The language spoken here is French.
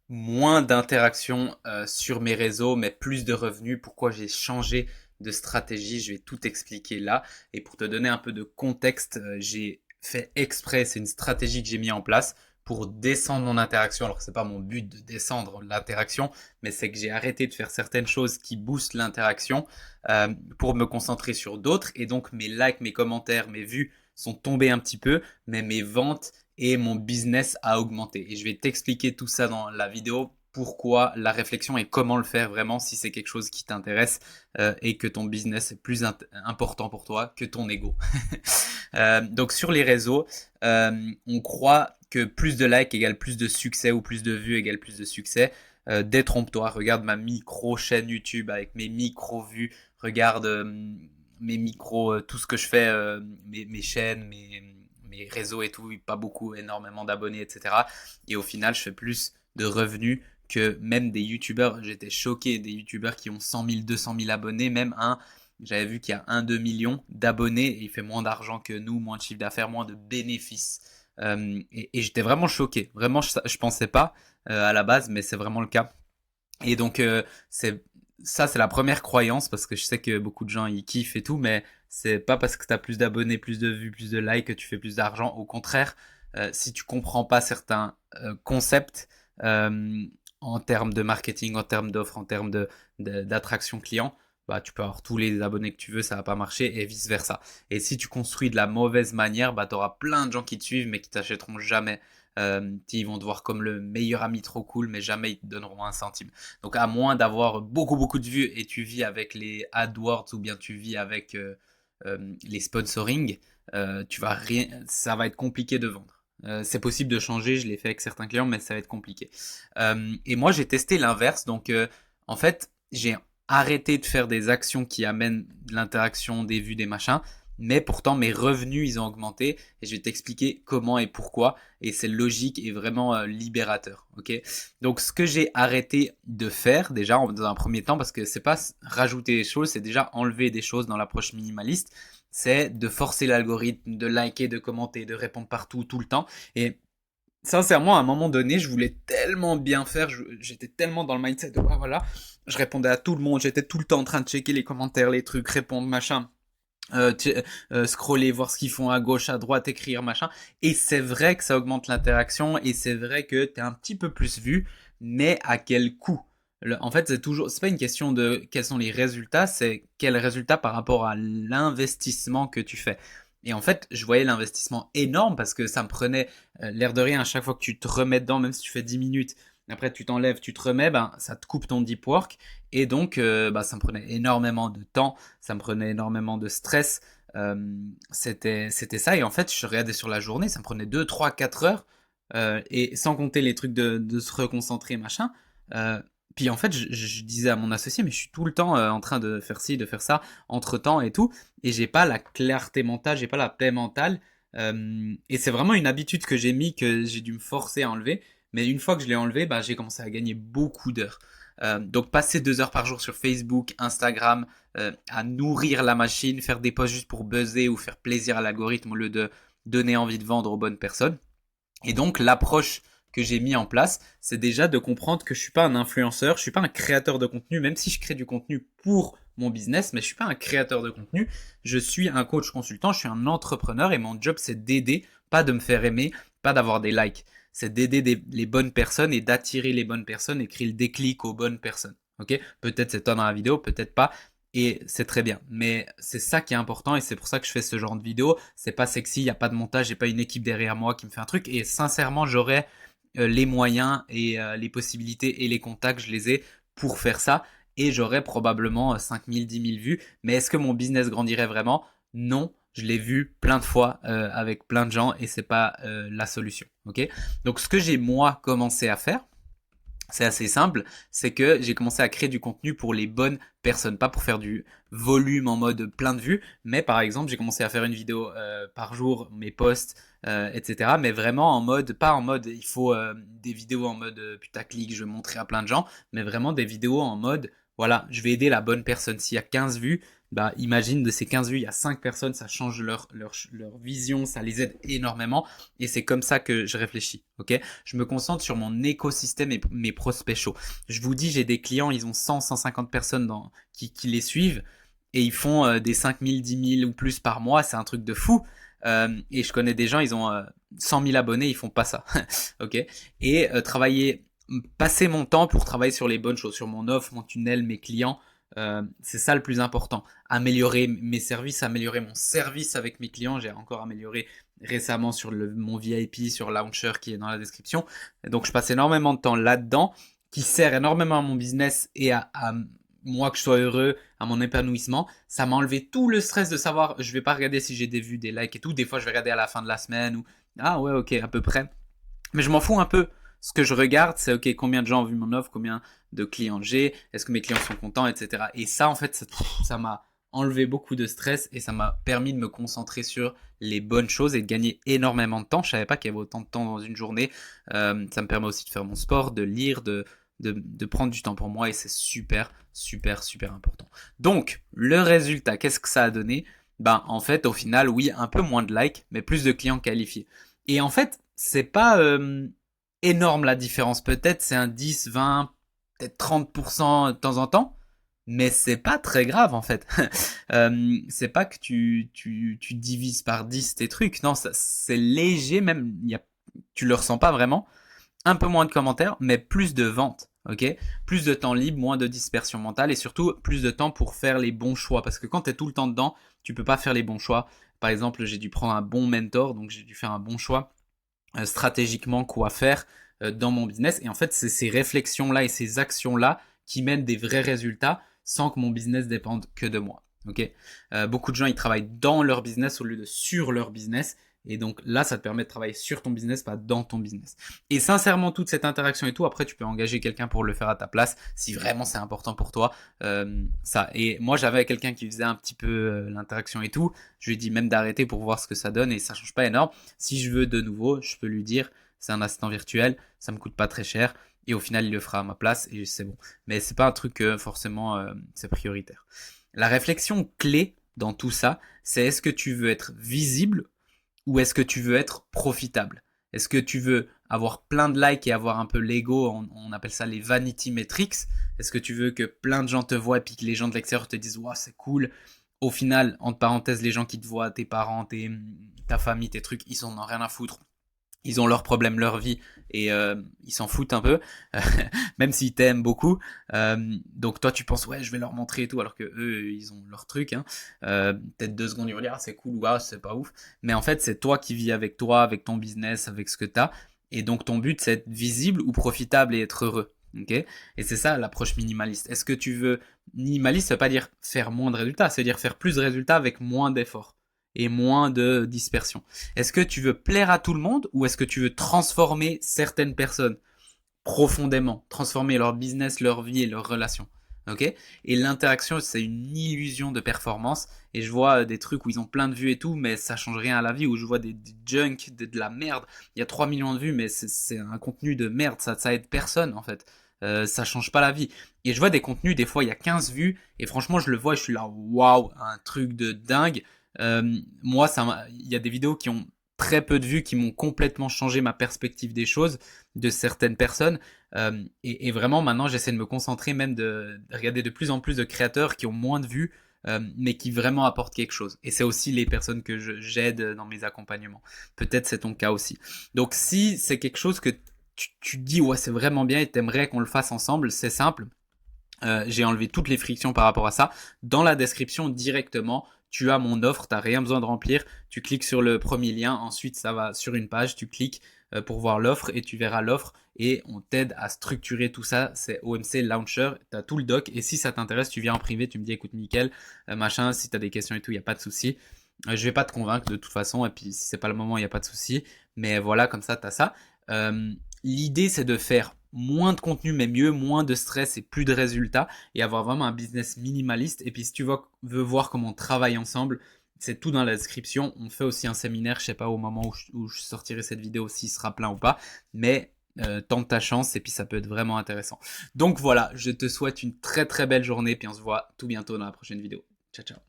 moins d'interactions sur mes réseaux, mais plus de revenus. Pourquoi j'ai changé de stratégie, je vais tout expliquer là. Et pour te donner un peu de contexte, j'ai fait exprès, c'est une stratégie que j'ai mis en place pour descendre mon interaction. Alors c'est pas mon but de descendre l'interaction, mais c'est que j'ai arrêté de faire certaines choses qui boostent l'interaction pour me concentrer sur d'autres. Et donc mes likes, mes commentaires, mes vues sont tombés un petit peu, mais mes ventes et mon business a augmenté. Et je vais t'expliquer tout ça dans la vidéo, pourquoi la réflexion et comment le faire vraiment si c'est quelque chose qui t'intéresse et que ton business est plus important pour toi que ton ego. Donc sur les réseaux, on croit que plus de likes égale plus de succès ou plus de vues égale plus de succès. Détrompe-toi, regarde ma micro chaîne YouTube avec mes micro vues, regarde mes micros, tout ce que je fais, mes chaînes, mes réseaux et tout, pas beaucoup, énormément d'abonnés, etc. Et au final, je fais plus de revenus que même des youtubeurs. J'étais choqué, des youtubeurs qui ont 100 000, 200 000 abonnés, même un, j'avais vu qu'il y a 1-2 millions d'abonnés et il fait moins d'argent que nous, moins de chiffre d'affaires, moins de bénéfices. Et j'étais vraiment choqué. Vraiment, je pensais pas à la base, mais c'est vraiment le cas. Et donc, c'est la première croyance parce que je sais que beaucoup de gens y kiffent et tout, mais c'est pas parce que tu as plus d'abonnés, plus de vues, plus de likes que tu fais plus d'argent. Au contraire, si tu comprends pas certains concepts euh, en termes de marketing, en termes d'offres, en termes d'attraction client, bah tu peux avoir tous les abonnés que tu veux, ça va pas marcher et vice versa. Et si tu construis de la mauvaise manière, bah tu auras plein de gens qui te suivent mais qui t'achèteront jamais. Ils vont te voir comme le meilleur ami trop cool, mais jamais ils te donneront un centime. Donc à moins d'avoir beaucoup beaucoup de vues et tu vis avec les AdWords ou bien tu vis avec les sponsoring, tu vas rien, ça va être compliqué de vendre. C'est possible de changer, je l'ai fait avec certains clients, mais ça va être compliqué. Et moi j'ai testé l'inverse, donc en fait j'ai arrêté de faire des actions qui amènent de l'interaction, des vues, des machins, mais pourtant mes revenus ils ont augmenté et je vais t'expliquer comment et pourquoi et c'est logique et vraiment libérateur. Ok. Donc ce que j'ai arrêté de faire déjà dans un premier temps parce que c'est pas rajouter des choses, c'est déjà enlever des choses dans l'approche minimaliste, c'est de forcer l'algorithme, de liker, de commenter, de répondre partout tout le temps. Et sincèrement, à un moment donné, je voulais tellement bien faire, j'étais tellement dans le mindset de voilà, je répondais à tout le monde, j'étais tout le temps en train de checker les commentaires, les trucs, répondre, machin scroller, voir ce qu'ils font à gauche, à droite, écrire, machin. Et c'est vrai que ça augmente l'interaction et c'est vrai que t'es un petit peu plus vu, mais à quel coût? En fait, c'est pas une question de quels sont les résultats, c'est quel résultat par rapport à l'investissement que tu fais. Et en fait, je voyais l'investissement énorme parce que ça me prenait l'air de rien à chaque fois que tu te remets dedans, même si tu fais 10 minutes. Après, tu t'enlèves, tu te remets, ben, ça te coupe ton deep work. Et donc, bah, ça me prenait énormément de temps, ça me prenait énormément de stress. C'était ça. Et en fait, je regardais sur la journée, ça me prenait 2 3 4 heures. Et sans compter les trucs de se reconcentrer, machin. Puis en fait, je disais à mon associé, mais je suis tout le temps en train de faire ci, de faire ça, entre temps et tout. Et j'ai pas la clarté mentale, j'ai pas la paix mentale. Et c'est vraiment une habitude que j'ai mis, que j'ai dû me forcer à enlever. Mais une fois que je l'ai enlevé, bah, j'ai commencé à gagner beaucoup d'heures. Donc passer 2 heures par jour sur Facebook, Instagram, à nourrir la machine, faire des posts juste pour buzzer ou faire plaisir à l'algorithme au lieu de donner envie de vendre aux bonnes personnes. Et donc l'approche que j'ai mis en place, c'est déjà de comprendre que je suis pas un influenceur, je suis pas un créateur de contenu, même si je crée du contenu pour mon business, mais je suis pas un créateur de contenu, je suis un coach consultant, je suis un entrepreneur et mon job c'est d'aider, pas de me faire aimer, pas d'avoir des likes. C'est d'aider les bonnes personnes et d'attirer les bonnes personnes et créer le déclic aux bonnes personnes. Ok. Peut-être c'est toi dans la vidéo, peut-être pas. Et c'est très bien. Mais c'est ça qui est important et c'est pour ça que je fais ce genre de vidéo. C'est pas sexy, il n'y a pas de montage, j'ai pas une équipe derrière moi qui me fait un truc. Et sincèrement, j'aurais les moyens et les possibilités et les contacts, je les ai pour faire ça. Et j'aurais probablement 5 000, 10 000 vues. Mais est-ce que mon business grandirait vraiment? Non. Je l'ai vu plein de fois avec plein de gens et c'est pas la solution. Ok. Donc ce que j'ai moi commencé à faire, c'est assez simple, c'est que j'ai commencé à créer du contenu pour les bonnes personnes, pas pour faire du volume en mode plein de vues, mais par exemple j'ai commencé à faire une vidéo par jour, mes posts, etc. Mais vraiment en mode, pas en mode il faut des vidéos en mode putaclic, je vais montrer à plein de gens, mais vraiment des vidéos en mode voilà, je vais aider la bonne personne. S'il y a 15 vues, bah, imagine de ces 15 vues, il y a 5 personnes, ça change leur vision, ça les aide énormément. Et c'est comme ça que je réfléchis. Ok, je me concentre sur mon écosystème et mes prospects chauds. Je vous dis, j'ai des clients, ils ont 100, 150 personnes qui les suivent et ils font des 5 000, 10 000 ou plus par mois. C'est un truc de fou. Et je connais des gens, ils ont 100 000 abonnés, ils font pas ça. Ok, et passer mon temps pour travailler sur les bonnes choses, sur mon offre, mon tunnel, mes clients. C'est ça le plus important. Améliorer mes services, améliorer mon service avec mes clients. J'ai encore amélioré récemment sur mon VIP, sur Launcher qui est dans la description. Et donc je passe énormément de temps là-dedans, qui sert énormément à mon business et à moi que je sois heureux, à mon épanouissement. Ça m'a enlevé tout le stress de savoir, je vais pas regarder si j'ai des vues, des likes et tout. Des fois je vais regarder à la fin de la semaine ou ah ouais ok à peu près. Mais je m'en fous un peu. Ce que je regarde, c'est ok, combien de gens ont vu mon offre, combien de clients j'ai, est-ce que mes clients sont contents, etc. Et ça, en fait, ça m'a enlevé beaucoup de stress et ça m'a permis de me concentrer sur les bonnes choses et de gagner énormément de temps. Je savais pas qu'il y avait autant de temps dans une journée. Ça me permet aussi de faire mon sport, de lire, de prendre du temps pour moi et c'est super, super, super important. Donc, le résultat, qu'est-ce que ça a donné? Ben, en fait, au final, oui, un peu moins de likes, mais plus de clients qualifiés. Et en fait, c'est pas énorme la différence. Peut-être c'est un 10, 20, peut-être 30% de temps en temps, mais c'est pas très grave en fait. C'est pas que tu divises par 10 tes trucs. Non, c'est léger, même tu le ressens pas vraiment. Un peu moins de commentaires, mais plus de ventes. Ok, plus de temps libre, moins de dispersion mentale et surtout plus de temps pour faire les bons choix. Parce que quand tu es tout le temps dedans, tu peux pas faire les bons choix. Par exemple, j'ai dû prendre un bon mentor, donc j'ai dû faire un bon choix stratégiquement quoi faire dans mon business. Et en fait, c'est ces réflexions-là et ces actions-là qui mènent des vrais résultats sans que mon business dépende que de moi. Ok, beaucoup de gens ils travaillent dans leur business au lieu de sur leur business. Et donc là, ça te permet de travailler sur ton business, pas dans ton business. Et sincèrement, toute cette interaction et tout, après, tu peux engager quelqu'un pour le faire à ta place, si vraiment c'est important pour toi. Ça. Et moi, j'avais quelqu'un qui faisait un petit peu l'interaction et tout. Je lui ai dit même d'arrêter pour voir ce que ça donne et ça change pas énorme. Si je veux de nouveau, je peux lui dire, c'est un assistant virtuel, ça me coûte pas très cher. Et au final, il le fera à ma place et c'est bon. Mais c'est pas un truc forcément, c'est prioritaire. La réflexion clé dans tout ça, c'est est-ce que tu veux être visible ou est-ce que tu veux être profitable? Est-ce que tu veux avoir plein de likes et avoir un peu l'ego, on appelle ça les vanity metrics? Est-ce que tu veux que plein de gens te voient et puis que les gens de l'extérieur te disent wow, c'est cool? Au final, entre parenthèses, les gens qui te voient, tes parents, ta famille, tes trucs, ils en ont rien à foutre. Ils ont leurs problèmes, leur vie et ils s'en foutent un peu, même s'ils t'aiment beaucoup. Donc toi tu penses ouais je vais leur montrer et tout alors que eux ils ont leur truc. Hein. Peut-être 2 secondes ils vont dire ah c'est cool ou ah c'est pas ouf. Mais en fait c'est toi qui vis avec toi, avec ton business, avec ce que t'as. Et donc ton but c'est être visible ou profitable et être heureux. Okay, et c'est ça l'approche minimaliste. Est-ce que tu veux minimaliste, ça veut pas dire faire moins de résultats, c'est dire faire plus de résultats avec moins d'efforts et moins de dispersion. Est-ce que tu veux plaire à tout le monde ou est-ce que tu veux transformer certaines personnes profondément, transformer leur business, leur vie et leurs relations? Ok? Et l'interaction, c'est une illusion de performance. Et je vois des trucs où ils ont plein de vues et tout, mais ça change rien à la vie. Où je vois des junk, de la merde. Il y a 3 millions de vues, mais c'est un contenu de merde. Ça aide personne en fait. Ça change pas la vie. Et je vois des contenus, des fois il y a 15 vues, et franchement je le vois, je suis là, waouh, un truc de dingue. Moi, il y a des vidéos qui ont très peu de vues, qui m'ont complètement changé ma perspective des choses, de certaines personnes. Et vraiment, maintenant, j'essaie de me concentrer, même de regarder de plus en plus de créateurs qui ont moins de vues, mais qui vraiment apportent quelque chose. Et c'est aussi les personnes que j'aide dans mes accompagnements. Peut-être c'est ton cas aussi. Donc, si c'est quelque chose que tu te dis, ouais, c'est vraiment bien et t'aimerais qu'on le fasse ensemble, c'est simple. J'ai enlevé toutes les frictions par rapport à ça. Dans la description directement, tu as mon offre, tu n'as rien besoin de remplir. Tu cliques sur le premier lien, ensuite ça va sur une page, tu cliques pour voir l'offre et tu verras l'offre et on t'aide à structurer tout ça. C'est OMC Launcher, tu as tout le doc et si ça t'intéresse, tu viens en privé, tu me dis écoute Mickaël, machin, si tu as des questions et tout, il n'y a pas de souci. Je vais pas te convaincre de toute façon et puis si c'est pas le moment, il n'y a pas de souci. Mais voilà, comme ça, tu as ça. L'idée c'est de faire moins de contenu mais mieux, moins de stress et plus de résultats et avoir vraiment un business minimaliste. Et puis si tu veux voir comment on travaille ensemble, c'est tout dans la description. On fait aussi un séminaire, je sais pas au moment où je sortirai cette vidéo s'il sera plein ou pas, mais tente ta chance et puis ça peut être vraiment intéressant. Donc voilà, je te souhaite une très très belle journée puis on se voit tout bientôt dans la prochaine vidéo. Ciao, ciao.